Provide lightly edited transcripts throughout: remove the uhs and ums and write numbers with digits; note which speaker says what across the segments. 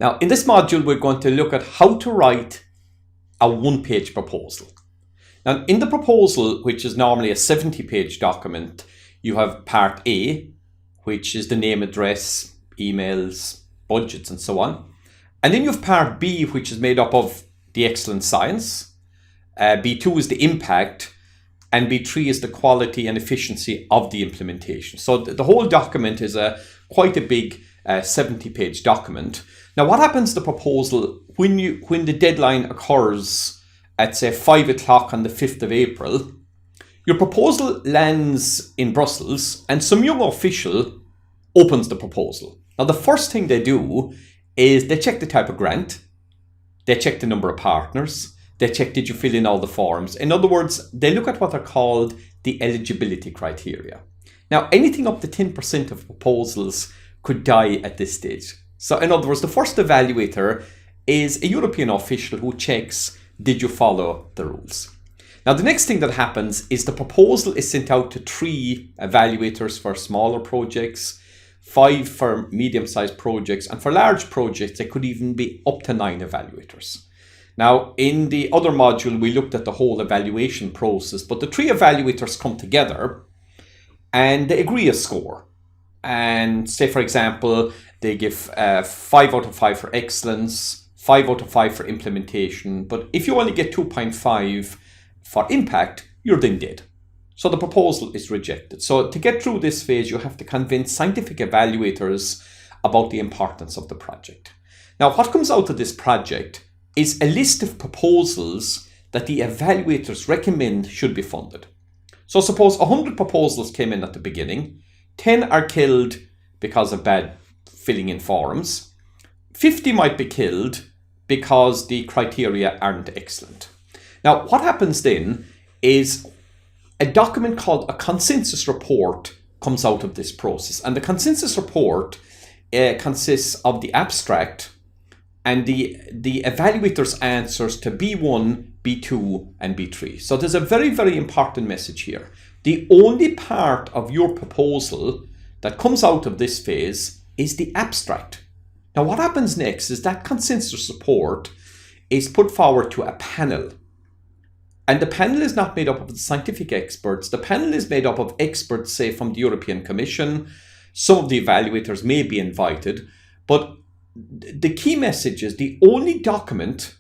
Speaker 1: Now, in this module, we're going to look at how to write a one-page proposal. Now, in the proposal, which is normally a 70-page document, you have part A, which is the name, address, emails, budgets, and so on. And then you have part B, which is made up of the excellent science. B2 is the impact, and B3 is the quality and efficiency of the implementation. So the whole document is quite a big 70-page document. Now, what happens to the proposal when the deadline occurs at, say, 5 o'clock on the 5th of April? Your proposal lands in Brussels and some young official opens the proposal. Now, the first thing they do is they check the type of grant, they check the number of partners, they check did you fill in all the forms. In other words, they look at what are called the eligibility criteria. Now, anything up to 10% of proposals could die at this stage. So in other words, the first evaluator is a European official who checks, did you follow the rules? Now, the next thing that happens is the proposal is sent out to 3 evaluators for smaller projects, 5 for medium-sized projects, and for large projects, there could even be up to 9 evaluators. Now, in the other module, we looked at the whole evaluation process, but the 3 evaluators come together and they agree a score. And say, for example, they give 5 out of 5 for excellence, 5 out of 5 for implementation. But if you only get 2.5 for impact, you're then dead. So the proposal is rejected. So to get through this phase, you have to convince scientific evaluators about the importance of the project. Now, what comes out of this project is a list of proposals that the evaluators recommend should be funded. So suppose 100 proposals came in at the beginning, 10 are killed because of bad filling in forms, 50 might be killed because the criteria aren't excellent. Now, what happens then is a document called a consensus report comes out of this process. And the consensus report consists of the abstract and the evaluator's answers to B1, B2, and B3. So there's a very, very important message here. The only part of your proposal that comes out of this phase is the abstract. Now, what happens next is that consensus report is put forward to a panel. And the panel is not made up of the scientific experts. The panel is made up of experts, say, from the European Commission. Some of the evaluators may be invited. But the key message is the only document,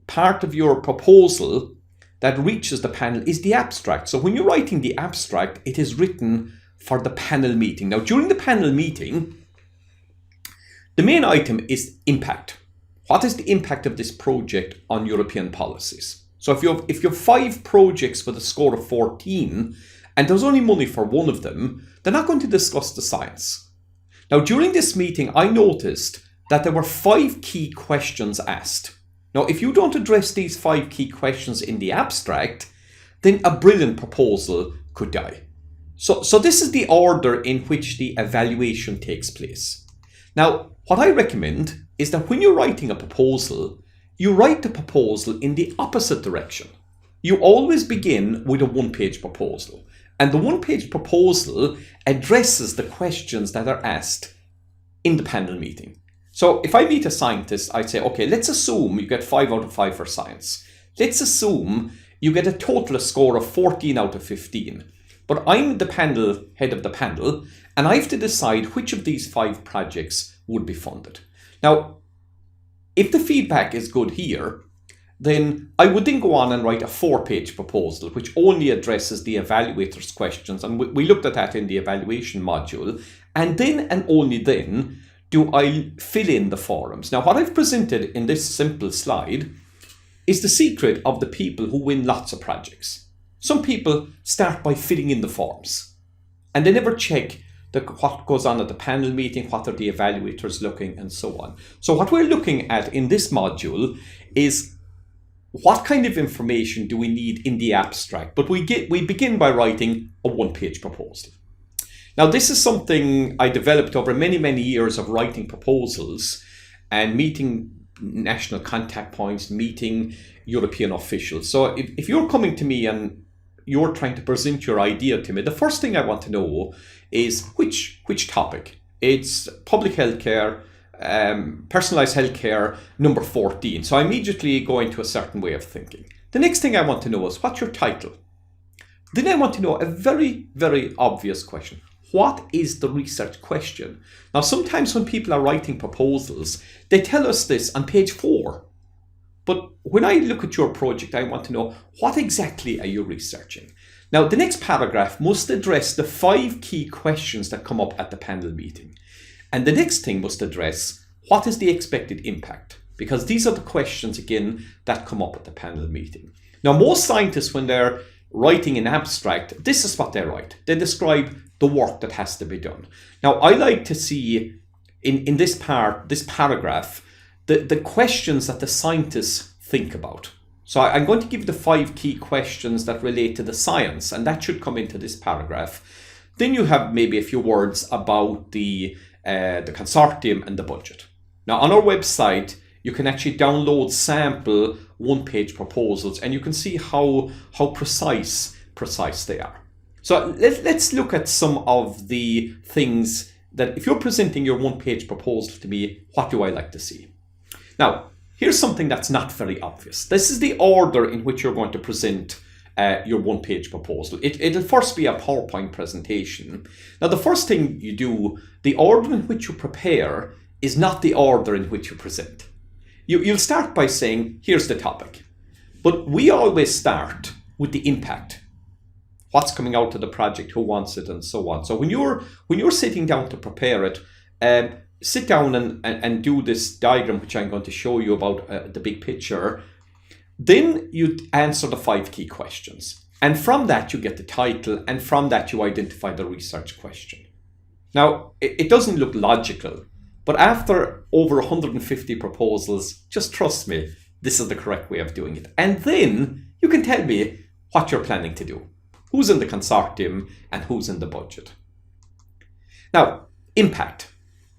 Speaker 1: part of your proposal, that reaches the panel is the abstract. So when you're writing the abstract, it is written for the panel meeting. Now, during the panel meeting, the main item is impact. What is the impact of this project on European policies? So if you have 5 projects with a score of 14 and there's only money for one of them, they're not going to discuss the science. Now, during this meeting, I noticed that there were 5 key questions asked. Now, if you don't address these 5 key questions in the abstract, then a brilliant proposal could die. So this is the order in which the evaluation takes place. Now, what I recommend is that when you're writing a proposal, you write the proposal in the opposite direction. You always begin with a one-page proposal. And the one-page proposal addresses the questions that are asked in the panel meeting. So if I meet a scientist, I'd say, okay, let's assume you get 5 out of 5 for science. Let's assume you get a total score of 14 out of 15. But I'm the head of the panel, and I have to decide which of these 5 projects would be funded. Now, if the feedback is good here, then I would then go on and write a 4-page proposal, which only addresses the evaluator's questions. And we looked at that in the evaluation module. And then and only then do I fill in the forums. Now, what I've presented in this simple slide is the secret of the people who win lots of projects. Some people start by filling in the forms, and they never check what goes on at the panel meeting, what are the evaluators looking, and so on. So what we're looking at in this module is what kind of information do we need in the abstract? But we begin by writing a 1-page proposal. Now, this is something I developed over many, many years of writing proposals and meeting national contact points, meeting European officials. So if you're coming to me and you're trying to present your idea to me, the first thing I want to know is which topic. It's public health care, personalized healthcare number 14. So I immediately go into a certain way of thinking. The next thing I want to know is, what's your title? Then I want to know a very, very obvious question. What is the research question? Now, sometimes when people are writing proposals, they tell us this on page 4. But when I look at your project, I want to know, what exactly are you researching? Now, the next paragraph must address the 5 key questions that come up at the panel meeting. And the next thing must address, what is the expected impact? Because these are the questions, again, that come up at the panel meeting. Now, most scientists, when they're writing an abstract, this is what they write. They describe the work that has to be done. Now, I like to see in this paragraph, the questions that the scientists think about. So I'm going to give the 5 key questions that relate to the science, and that should come into this paragraph. Then you have maybe a few words about the consortium and the budget. Now, on our website, you can actually download sample one-page proposals, and you can see how precise they are. So let's look at some of the things that, if you're presenting your one-page proposal to me, what do I like to see? Now, here's something that's not very obvious. This is the order in which you're going to present your one-page proposal. It'll first be a PowerPoint presentation. Now, the first thing you do, the order in which you prepare is not the order in which you present. You'll start by saying, here's the topic. But we always start with the impact. What's coming out of the project, who wants it, and so on. So when you're sitting down to prepare it, sit down and do this diagram, which I'm going to show you about the big picture. Then you answer the 5 key questions. And from that, you get the title. And from that, you identify the research question. Now, it doesn't look logical. But after over 150 proposals, just trust me, this is the correct way of doing it. And then you can tell me what you're planning to do. Who's in the consortium and who's in the budget. Now, impact.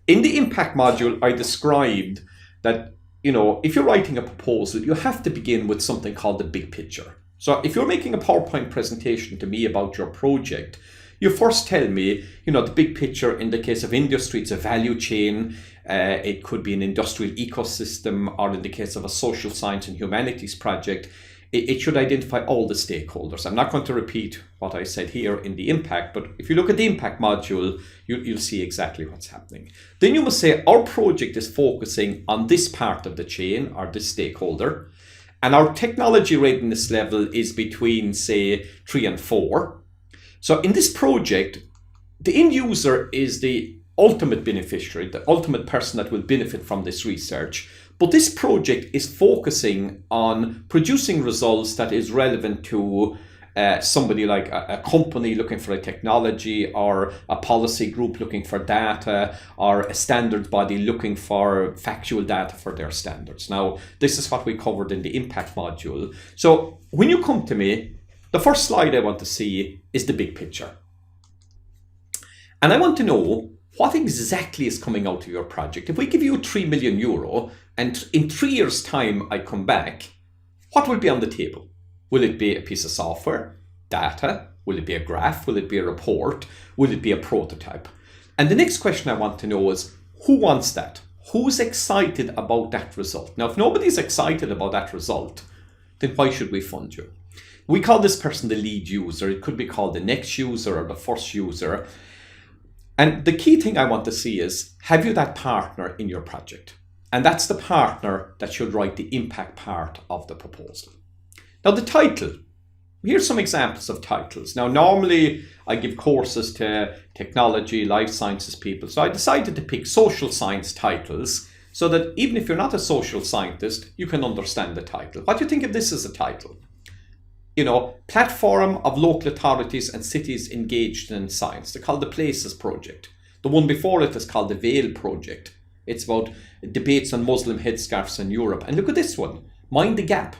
Speaker 1: In the impact module, I described that, if you're writing a proposal, you have to begin with something called the big picture. So if you're making a PowerPoint presentation to me about your project, you first tell me, the big picture. In the case of industry, it's a value chain. It could be an industrial ecosystem, or in the case of a social science and humanities project, it should identify all the stakeholders. I'm not going to repeat what I said here in the impact, but if you look at the impact module, you'll see exactly what's happening. Then you must say, our project is focusing on this part of the chain, or this stakeholder, and our technology readiness level is between, say, 3 and 4. So in this project, the end user is the ultimate beneficiary, the ultimate person that will benefit from this research. But this project is focusing on producing results that is relevant to somebody like a company looking for a technology, or a policy group looking for data, or a standards body looking for factual data for their standards. Now, this is what we covered in the impact module. So when you come to me, the first slide I want to see is the big picture. And I want to know what exactly is coming out of your project. If we give you €3 million and in 3 years' time I come back, what will be on the table? Will it be a piece of software, data? Will it be a graph? Will it be a report? Will it be a prototype? And the next question I want to know is, who wants that? Who's excited about that result? Now, if nobody's excited about that result, then why should we fund you? We call this person the lead user. It could be called the next user or the first user. And the key thing I want to see is, have you that partner in your project? And that's the partner that should write the impact part of the proposal. Now, the title. Here's some examples of titles. Now, normally I give courses to technology, life sciences people. So I decided to pick social science titles so that even if you're not a social scientist, you can understand the title. What do you think of this as a title? Platform of local authorities and cities engaged in science. They're called the Places Project. The one before it is called the Veil Project. It's about debates on Muslim headscarves in Europe. And look at this one, Mind the Gap,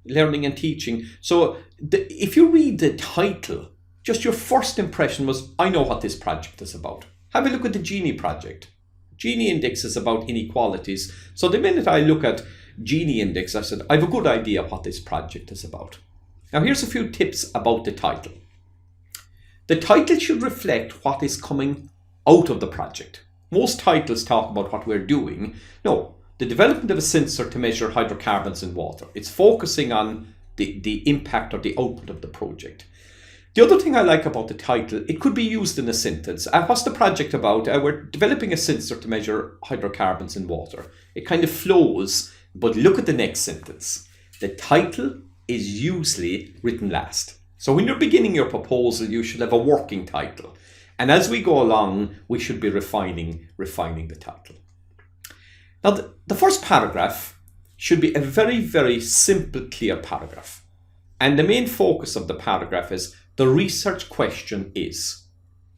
Speaker 1: Learning and Teaching. So if you read the title, just your first impression was, I know what this project is about. Have a look at the Gini project. Gini Index is about inequalities. So the minute I look at Gini Index, I said, I have a good idea what this project is about. Now, here's a few tips about the title. The title should reflect what is coming out of the project. Most titles talk about what we're doing. No, the development of a sensor to measure hydrocarbons in water. It's focusing on the impact or the output of the project. The other thing I like about the title, it could be used in a sentence. What's the project about? We're developing a sensor to measure hydrocarbons in water. It kind of flows, but look at the next sentence. The title is usually written last. So when you're beginning your proposal, you should have a working title. And as we go along, we should be refining the title. Now, the first paragraph should be a very, very simple, clear paragraph. And the main focus of the paragraph is the research question is.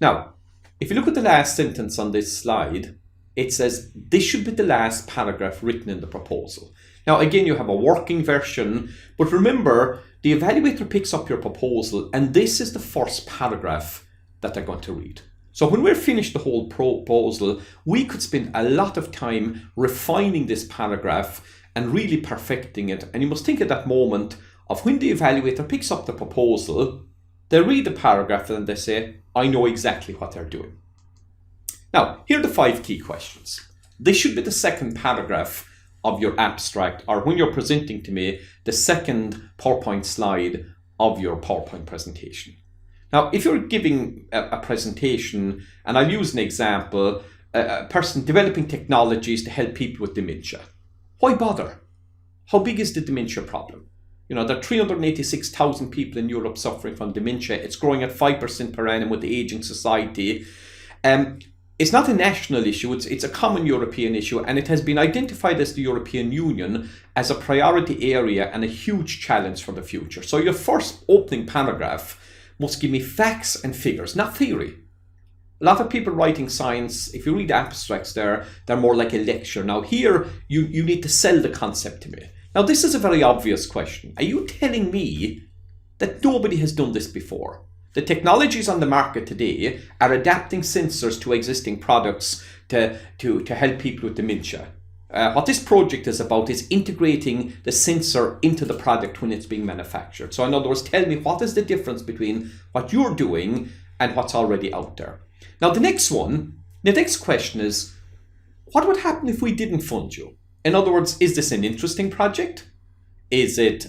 Speaker 1: Now, if you look at the last sentence on this slide, it says this should be the last paragraph written in the proposal. Now, again, you have a working version, but remember, the evaluator picks up your proposal, and this is the first paragraph that they're going to read. So when we're finished the whole proposal, we could spend a lot of time refining this paragraph and really perfecting it. And you must think at that moment of when the evaluator picks up the proposal, they read the paragraph and they say, I know exactly what they're doing. Now, here are the 5 key questions. This should be the second paragraph of your abstract, or when you're presenting to me, the second PowerPoint slide of your PowerPoint presentation. Now, if you're giving a presentation, and I'll use an example, a person developing technologies to help people with dementia. Why bother? How big is the dementia problem? You know, there are 386,000 people in Europe suffering from dementia. It's growing at 5% per annum with the aging society. It's not a national issue, it's a common European issue, and it has been identified as the European Union as a priority area and a huge challenge for the future. So your first opening paragraph must give me facts and figures, not theory. A lot of people writing science, if you read abstracts they're more like a lecture. Now here, you need to sell the concept to me. Now this is a very obvious question. Are you telling me that nobody has done this before? The technologies on the market today are adapting sensors to existing products to help people with dementia. What this project is about is integrating the sensor into the product when it's being manufactured. So in other words, tell me what is the difference between what you're doing and what's already out there. Now the next question is, what would happen if we didn't fund you? In other words, is this an interesting project? Is it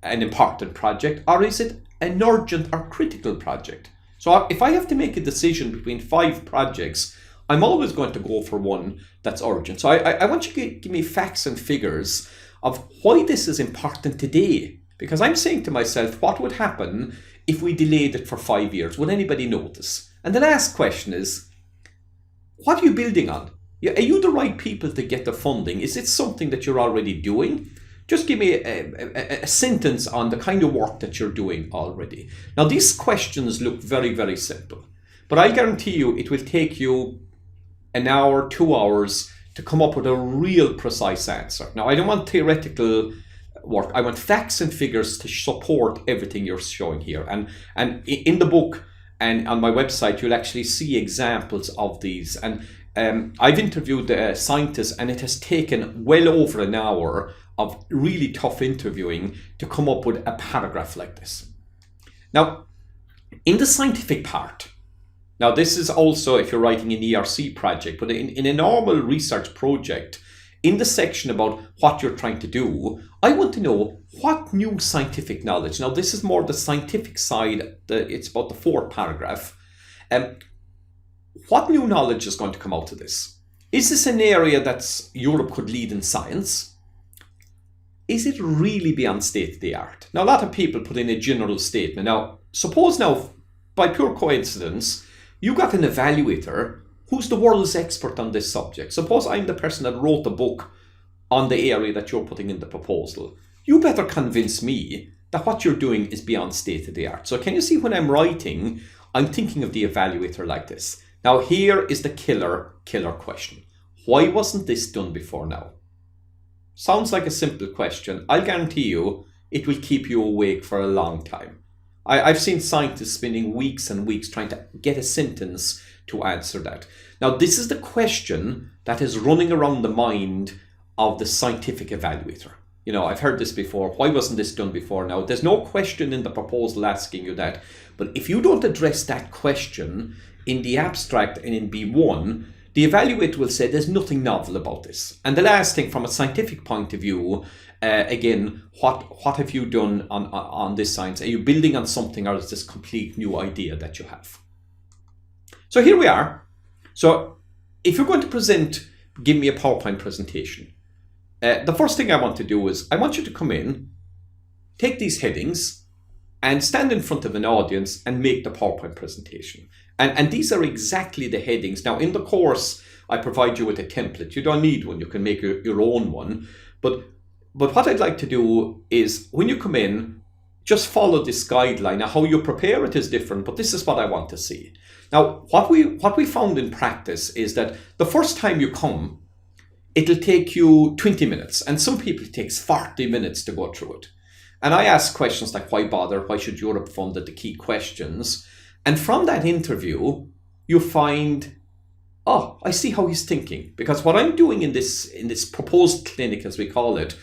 Speaker 1: an important project? Or is it an urgent or critical project? So if I have to make a decision between 5 projects, I'm always going to go for one that's urgent. So I want you to give me facts and figures of why this is important today. Because I'm saying to myself, what would happen if we delayed it for 5 years? Would anybody notice? And the last question is, what are you building on? Are you the right people to get the funding? Is it something that you're already doing? Just give me a sentence on the kind of work that you're doing already. Now, these questions look very, very simple, but I guarantee you it will take you an hour, 2 hours to come up with a real precise answer. Now, I don't want theoretical work. I want facts and figures to support everything you're showing here. And in the book and on my website, you'll actually see examples of these. And I've interviewed scientists, and it has taken well over an hour of really tough interviewing to come up with a paragraph like this. Now, in the scientific part, now this is also if you're writing an ERC project, but in a normal research project, in the section about what you're trying to do, I want to know what new scientific knowledge. Now, this is more the scientific side, it's about the 4th paragraph. What new knowledge is going to come out of this? Is this an area that Europe could lead in science? Is it really beyond state of the art? Now, a lot of people put in a general statement. Now, suppose now, by pure coincidence, you got an evaluator who's the world's expert on this subject. Suppose I'm the person that wrote the book on the area that you're putting in the proposal. You better convince me that what you're doing is beyond state of the art. So can you see when I'm writing, I'm thinking of the evaluator like this. Now here is the killer question. Why wasn't this done before now? Sounds like a simple question. I'll guarantee you it will keep you awake for a long time. I've seen scientists spending weeks and weeks trying to get a sentence to answer that. Now this is the question that is running around the mind of the scientific evaluator. You know, I've heard this before. Why wasn't this done before now? There's no question in the proposal asking you that. But if you don't address that question in the abstract and in B1, the evaluator will say there's nothing novel about this. And the last thing, from a scientific point of view, again, what have you done on this science? Are you building on something, or is this complete new idea that you have? So here we are. So if you're going to present, give me a PowerPoint presentation, the first thing I want to do is I want you to come in, take these headings, and stand in front of an audience and make the PowerPoint presentation. And these are exactly the headings. Now, in the course, I provide you with a template. You don't need one. You can make your own one. But what I'd like to do is, when you come in, just follow this guideline. Now, how you prepare it is different, but this is what I want to see. Now, what we found in practice is that the first time you come, it'll take you 20 minutes. And some people it takes 40 minutes to go through it. And I ask questions like, why bother? Why should Europe fund it? The key questions. And from that interview, you find, oh, I see how he's thinking. Because what I'm doing in this proposed clinic, as we call it,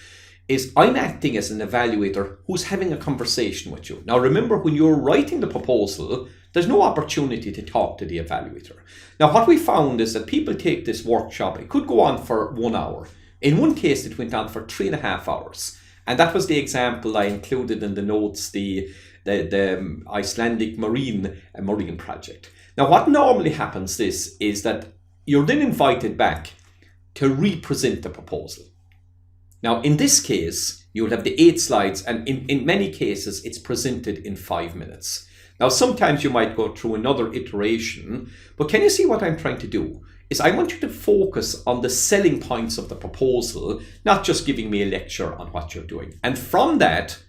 Speaker 1: is I'm acting as an evaluator who's having a conversation with you. Now, remember, when you're writing the proposal, there's no opportunity to talk to the evaluator. Now, what we found is that people take this workshop, it could go on for 1 hour. In one case, it went on for 3.5 hours. And that was the example I included in the notes, the Icelandic marine project. Now, what normally happens is that you're then invited back to represent the proposal. Now, in this case, you'll have the 8 slides, and in many cases, it's presented in 5 minutes. Now, sometimes you might go through another iteration, but can you see what I'm trying to do? Is I want you to focus on the selling points of the proposal, not just giving me a lecture on what you're doing. And from that,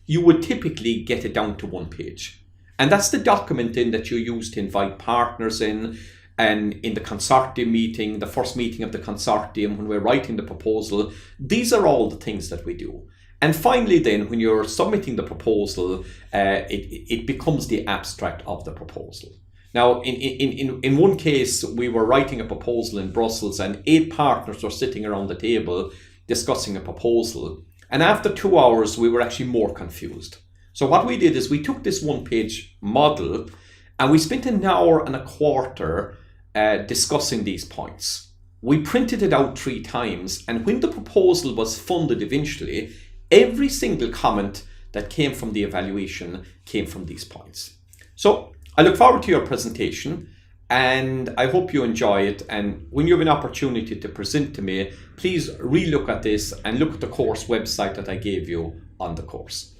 Speaker 1: you would typically get it down to 1 page. And that's the document in that you use to invite partners in. And in the consortium meeting, the first meeting of the consortium, when we're writing the proposal, these are all the things that we do. And finally then, when you're submitting the proposal, it becomes the abstract of the proposal. Now, in one case, we were writing a proposal in Brussels, and 8 partners were sitting around the table discussing a proposal. And after 2 hours, we were actually more confused. So what we did is we took this 1-page model, and we spent 1.25 hours discussing these points. We printed it out 3 times, and when the proposal was funded eventually, every single comment that came from the evaluation came from these points. So I look forward to your presentation, and I hope you enjoy it. And when you have an opportunity to present to me, please relook at this and look at the course website that I gave you on the course.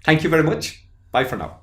Speaker 1: Thank you very much. Bye for now.